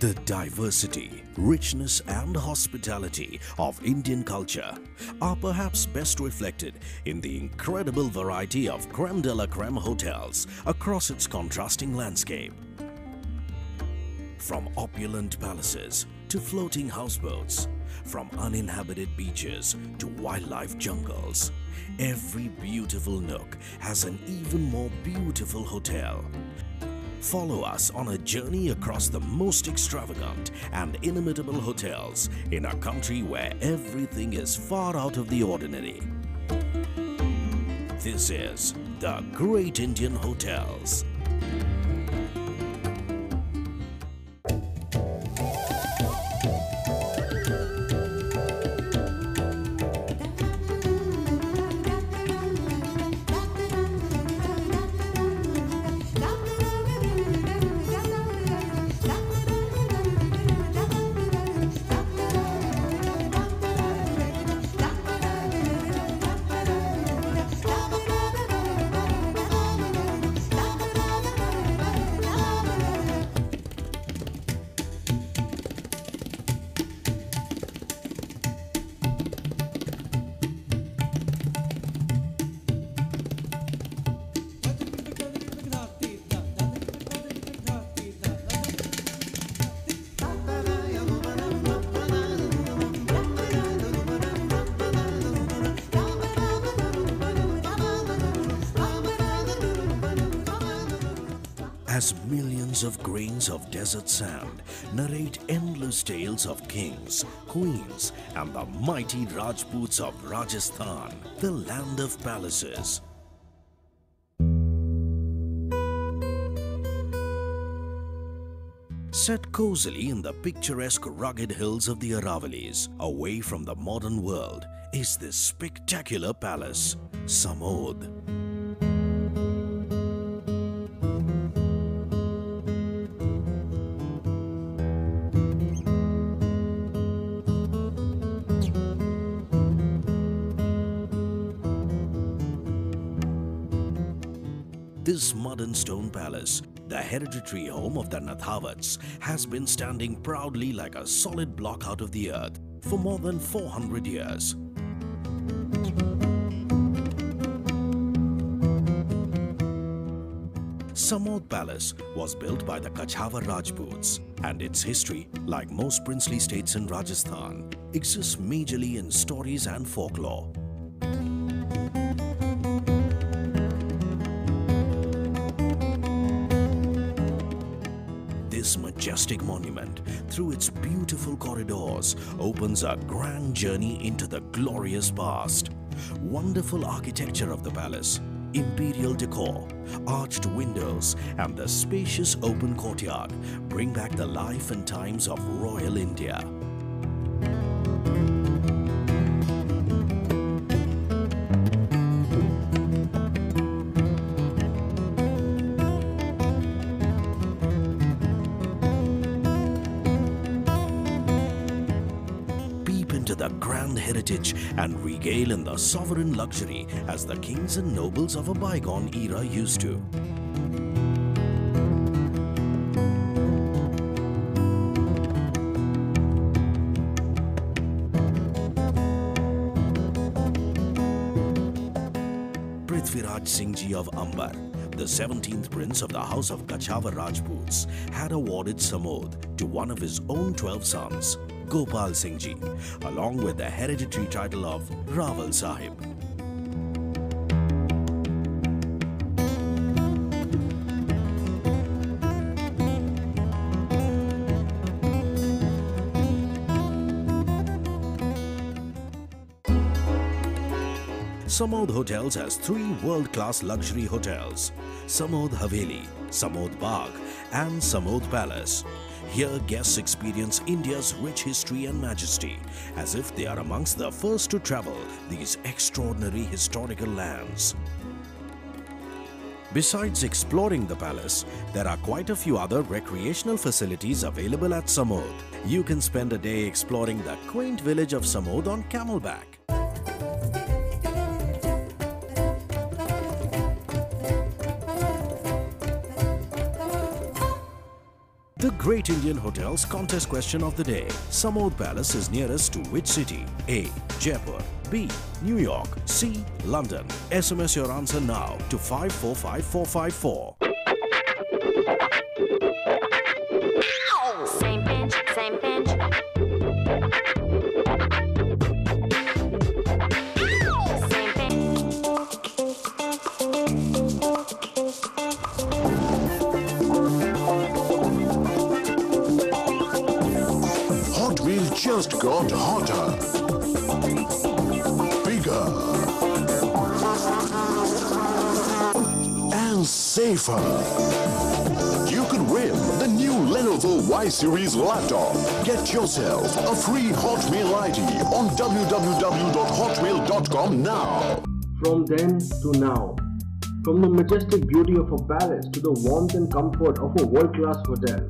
The diversity, richness and hospitality of Indian culture are perhaps best reflected in the incredible variety of creme de la creme hotels across its contrasting landscape. From opulent palaces to floating houseboats, from uninhabited beaches to wildlife jungles, every beautiful nook has an even more beautiful hotel. Follow us on a journey across the most extravagant and inimitable hotels in a country where everything is far out of the ordinary. This is the Great Indian Hotels. As millions of grains of desert sand narrate endless tales of kings, queens and the mighty Rajputs of Rajasthan, the land of palaces. Set cozily in the picturesque rugged hills of the Aravalis, away from the modern world, is this spectacular palace, Samode. This mud and stone palace, the hereditary home of the Nathavats, has been standing proudly like a solid block out of the earth for more than 400 years. Samode Palace was built by the Kachhawar Rajputs, and its history, like most princely states in Rajasthan, exists majorly in stories and folklore. This majestic monument, through its beautiful corridors, opens a grand journey into the glorious past. Wonderful architecture of the palace, imperial decor, arched windows and the spacious open courtyard bring back the life and times of royal India. The grand heritage and regale in the sovereign luxury as the kings and nobles of a bygone era used to. Prithviraj Singh Ji of Amber, the 17th prince of the house of Kachhawar Rajputs, had awarded Samode to one of his own 12 sons, Gopal Singh Ji, along with the hereditary title of Rawal Sahib. Samode Hotels has 3 world-class luxury hotels: Samode Haveli, Samode Bagh and Samode Palace. Here guests experience India's rich history and majesty, as if they are amongst the first to travel these extraordinary historical lands. Besides exploring the palace, there are quite a few other recreational facilities available at Samode. You can spend a day exploring the quaint village of Samode on camelback. The Great Indian Hotels contest question of the day. Samode Palace is nearest to which city? A. Jaipur. B. New York. C. London. SMS your answer now to 545454. Same pinch, same pinch. Same pinch. Hot Wheels just got hotter, bigger, and safer. You could win the new Lenovo Y Series laptop. Get yourself a free Hot Wheel ID on www.hotwheel.com now. From then to now, from the majestic beauty of a palace to the warmth and comfort of a world-class hotel,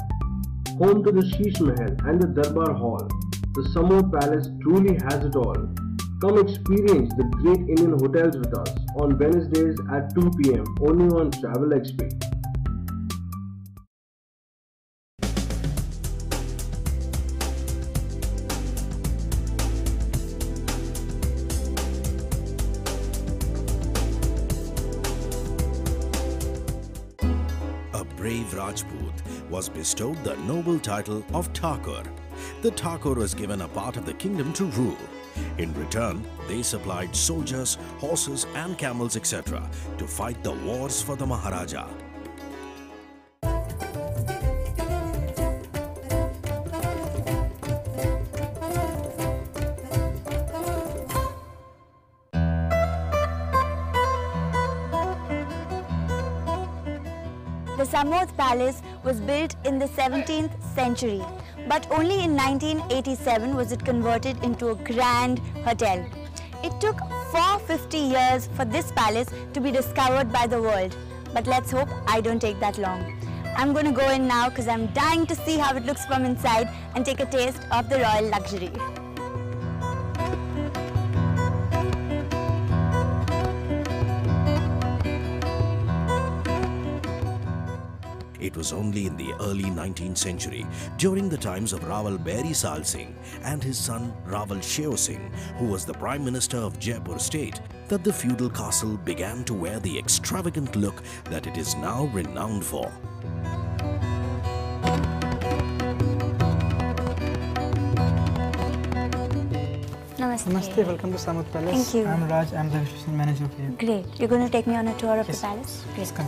home to the Sheesh Mahal and the Darbar Hall, the Samode Palace truly has it all. Come experience the Great Indian Hotels with us on Wednesdays at 2 p.m. only on Travel XP. A brave Rajput was bestowed the noble title of Thakur. The Thakur was given a part of the kingdom to rule. In return, they supplied soldiers, horses and camels etc. to fight the wars for the Maharaja. The Samodh Palace was built in the 17th century, but only in 1987 was it converted into a grand hotel. It took 450 years for this palace to be discovered by the world, but let's hope I don't take that long. I'm going to go in now because I'm dying to see how it looks from inside and take a taste of the royal luxury. It was only in the early 19th century, during the times of Rawal Behri Sal Singh and his son Rawal Sheo Singh, who was the Prime Minister of Jaipur state, that the feudal castle began to wear the extravagant look that it is now renowned for. Namaste. Namaste, welcome to Samode Palace. Thank you. I'm Raj, I'm the reception manager here. Great. You're going to take me on a tour of Yes. the palace? Great. Come.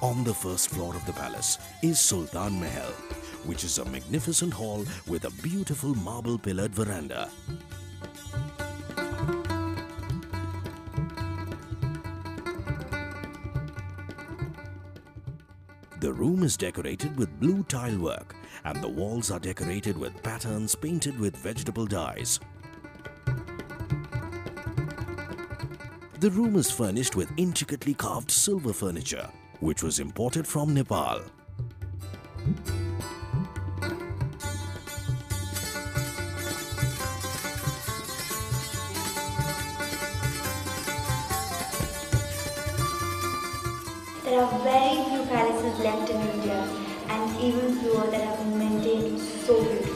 On the first floor of the palace is Sultan Mahal, which is a magnificent hall with a beautiful marble pillared veranda. The room is decorated with blue tile work and the walls are decorated with patterns painted with vegetable dyes. The room is furnished with intricately carved silver furniture, which was imported from Nepal. There are very few palaces left in India, and even fewer that have been maintained so beautifully.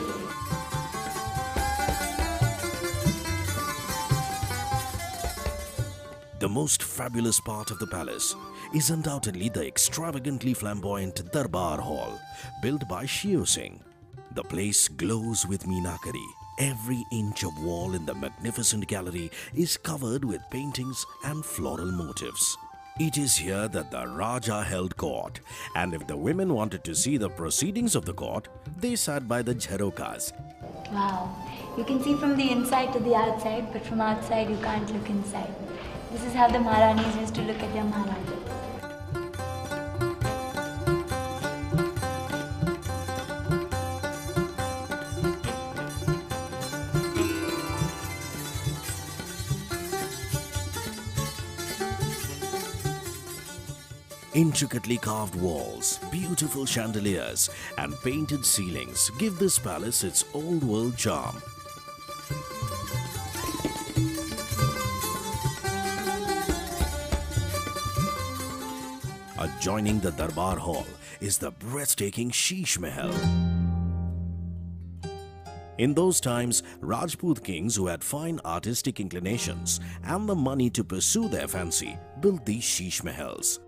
The most fabulous part of the palace is undoubtedly the extravagantly flamboyant Darbar Hall, built by Sheo Singh. The place glows with meenakari. Every inch of wall in the magnificent gallery is covered with paintings and floral motifs. It is here that the Raja held court, and if the women wanted to see the proceedings of the court, they sat by the jharokas. Wow, you can see from the inside to the outside, but from outside you can't look inside. This is how the Maharanis used to look at their Maharajas. Intricately carved walls, beautiful chandeliers, and painted ceilings give this palace its old-world charm. Adjoining the Darbar Hall is the breathtaking Sheesh Mahal. In those times, Rajput kings who had fine artistic inclinations and the money to pursue their fancy built these Sheesh Mahals.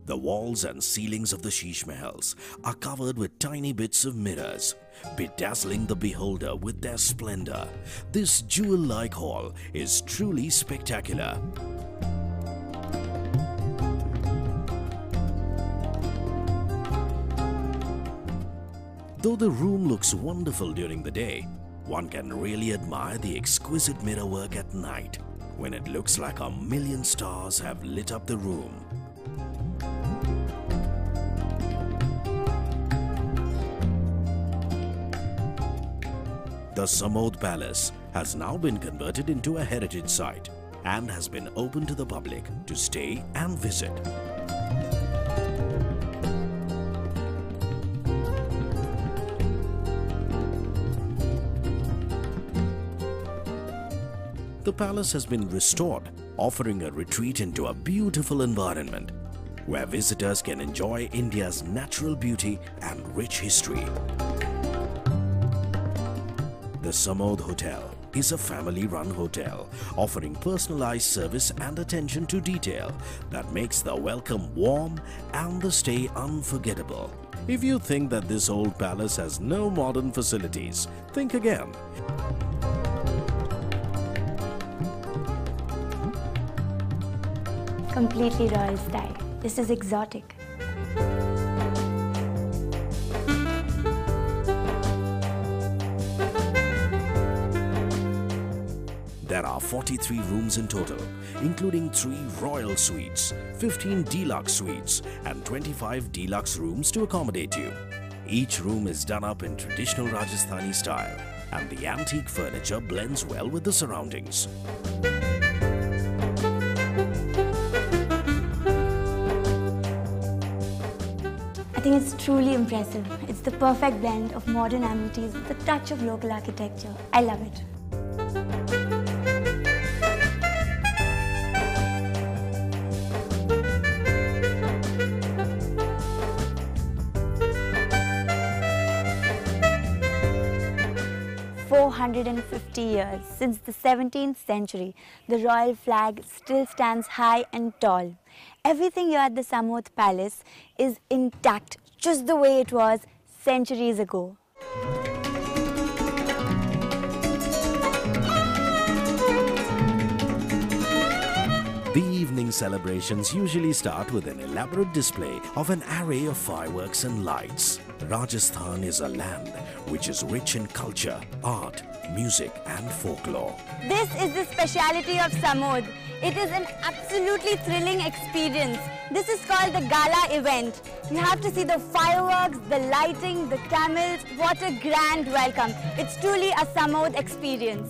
The walls and ceilings of the Sheesh Mahals are covered with tiny bits of mirrors, bedazzling the beholder with their splendor. This jewel-like hall is truly spectacular. Though the room looks wonderful during the day, one can really admire the exquisite mirrorwork at night, when it looks like 1,000,000 stars have lit up the room. The Samode Palace has now been converted into a heritage site and has been open to the public to stay and visit. The palace has been restored, offering a retreat into a beautiful environment where visitors can enjoy India's natural beauty and rich history. The Samode Hotel is a family-run hotel offering personalized service and attention to detail that makes the welcome warm and the stay unforgettable. If you think that this old palace has no modern facilities, think again. Completely royal style. This is exotic. There are 43 rooms in total, including 3 royal suites, 15 deluxe suites, and 25 deluxe rooms to accommodate you. Each room is done up in traditional Rajasthani style, and the antique furniture blends well with the surroundings. I think it's truly impressive. It's the perfect blend of modern amenities with a touch of local architecture. I love it. For 450 years, since the 17th century, the royal flag still stands high and tall. Everything here at the Samode Palace is intact, just the way it was centuries ago. The evening celebrations usually start with an elaborate display of an array of fireworks and lights. Rajasthan is a land which is rich in culture, art, music and folklore. This is the speciality of Samode. It is an absolutely thrilling experience. This is called the gala event. You have to see the fireworks, the lighting, the camels. What a grand welcome. It's truly a Samode experience.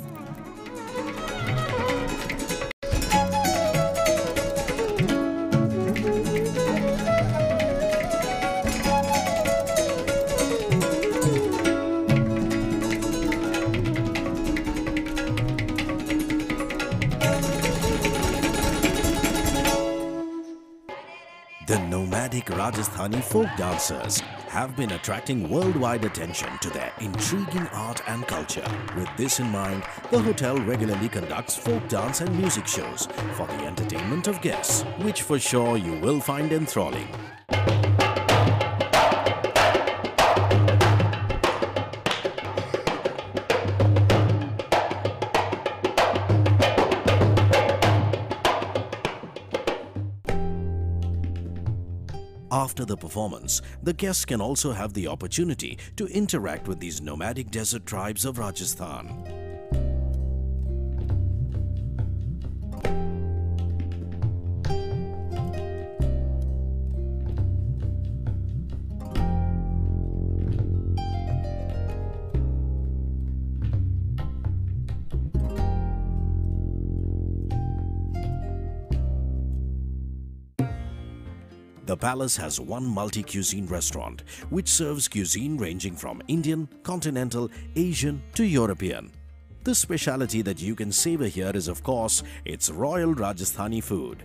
The nomadic Rajasthani folk dancers have been attracting worldwide attention to their intriguing art and culture. With this in mind, the hotel regularly conducts folk dance and music shows for the entertainment of guests, which for sure you will find enthralling. After the performance, the guests can also have the opportunity to interact with these nomadic desert tribes of Rajasthan. The palace has one multi-cuisine restaurant which serves cuisine ranging from Indian, continental, Asian to European. The speciality that you can savor here is of course its royal Rajasthani food.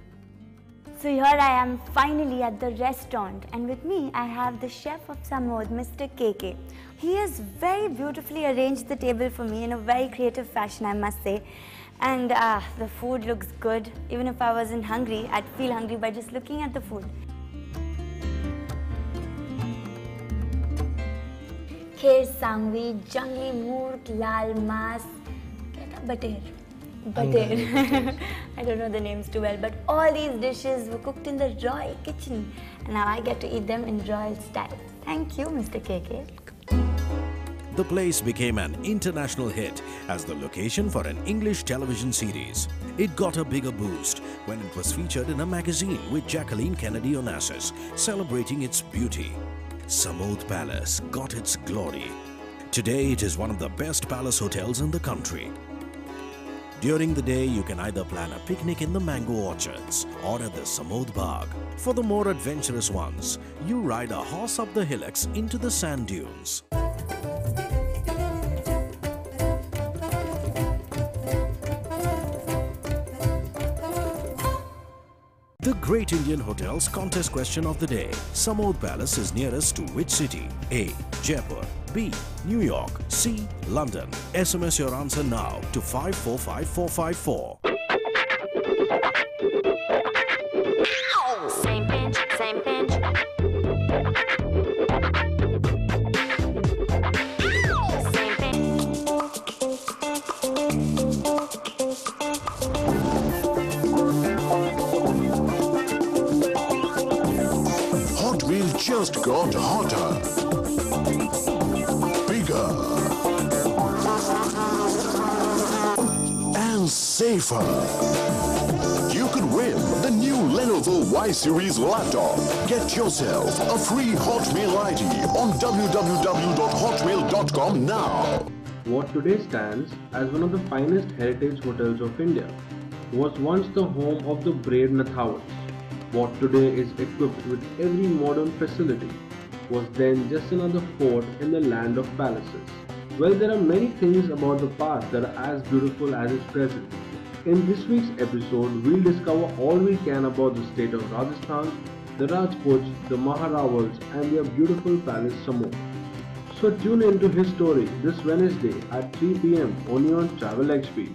So here I am finally at the restaurant, and with me I have the chef of Samode, Mr. KK. He has very beautifully arranged the table for me in a very creative fashion, I must say. And the food looks good. Even if I wasn't hungry, I'd feel hungry by just looking at the food. Kher sangvi, jungli moork, lal mas, bater. I don't know the names too well, but all these dishes were cooked in the royal kitchen, and now I get to eat them in royal style. Thank you, Mr. KK. The place became an international hit as the location for an English television series. It got a bigger boost when it was featured in a magazine with Jacqueline Kennedy Onassis celebrating its beauty. Samode Palace got its glory. Today it is one of the best palace hotels in the country. During the day, you can either plan a picnic in the mango orchards or at the Samode Bagh. For the more adventurous ones, you ride a horse up the hillocks into the sand dunes. The Great Indian Hotels contest question of the day. Samode Palace is nearest to which city? A. Jaipur. B. New York. C. London. SMS your answer now to 545454. Same pinch, same pinch. Same pinch. Hot Wheel just got hotter, bigger, and safer. You could win the new Lenovo Y Series laptop. Get yourself a free Hotmail ID on www.hotmail.com now. What today stands as one of the finest heritage hotels of India was once the home of the brave Nathawats. What today is equipped with every modern facility was then just another fort in the land of palaces. Well, there are many things about the past that are as beautiful as its present. In this week's episode, we'll discover all we can about the state of Rajasthan, the Rajputs, the Maharawals, and their beautiful palace Samode. So tune in to his story this Wednesday at 3 p.m. only on Travel XP.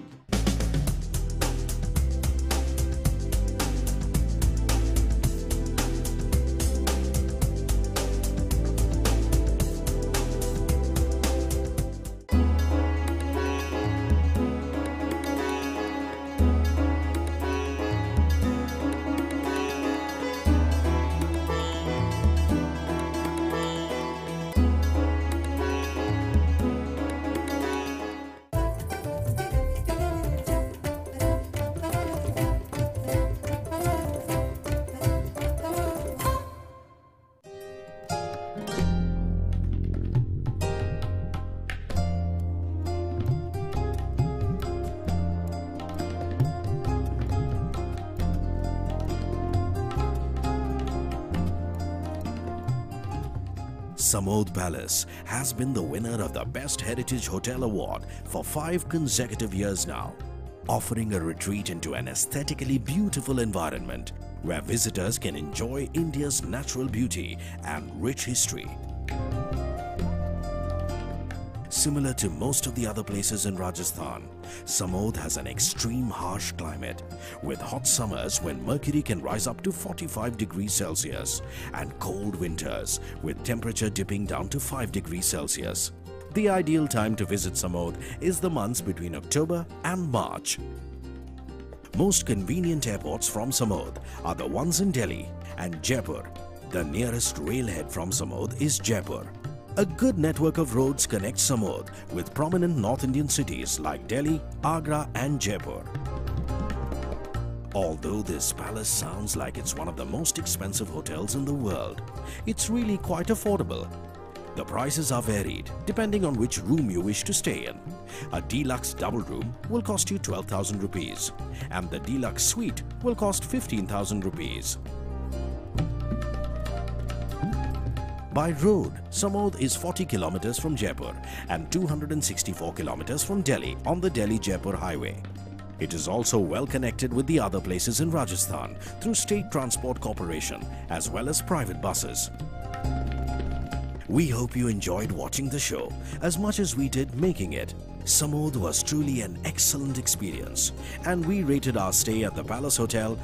Samode Palace has been the winner of the Best Heritage Hotel Award for 5 consecutive years now, offering a retreat into an aesthetically beautiful environment where visitors can enjoy India's natural beauty and rich history. Similar to most of the other places in Rajasthan, Samode has an extreme harsh climate with hot summers when mercury can rise up to 45 degrees Celsius and cold winters with temperature dipping down to 5 degrees Celsius. The ideal time to visit Samode is the months between October and March. Most convenient airports from Samode are the ones in Delhi and Jaipur. The nearest railhead from Samode is Jaipur. A good network of roads connects Samode with prominent North Indian cities like Delhi, Agra and Jaipur. Although this palace sounds like it's one of the most expensive hotels in the world, it's really quite affordable. The prices are varied depending on which room you wish to stay in. A deluxe double room will cost you 12,000 rupees and the deluxe suite will cost 15,000 rupees. By road, Samode is 40 kilometers from Jaipur and 264 kilometers from Delhi on the Delhi-Jaipur highway. It is also well connected with the other places in Rajasthan through State Transport Corporation as well as private buses. We hope you enjoyed watching the show as much as we did making it. Samode was truly an excellent experience and we rated our stay at the Palace Hotel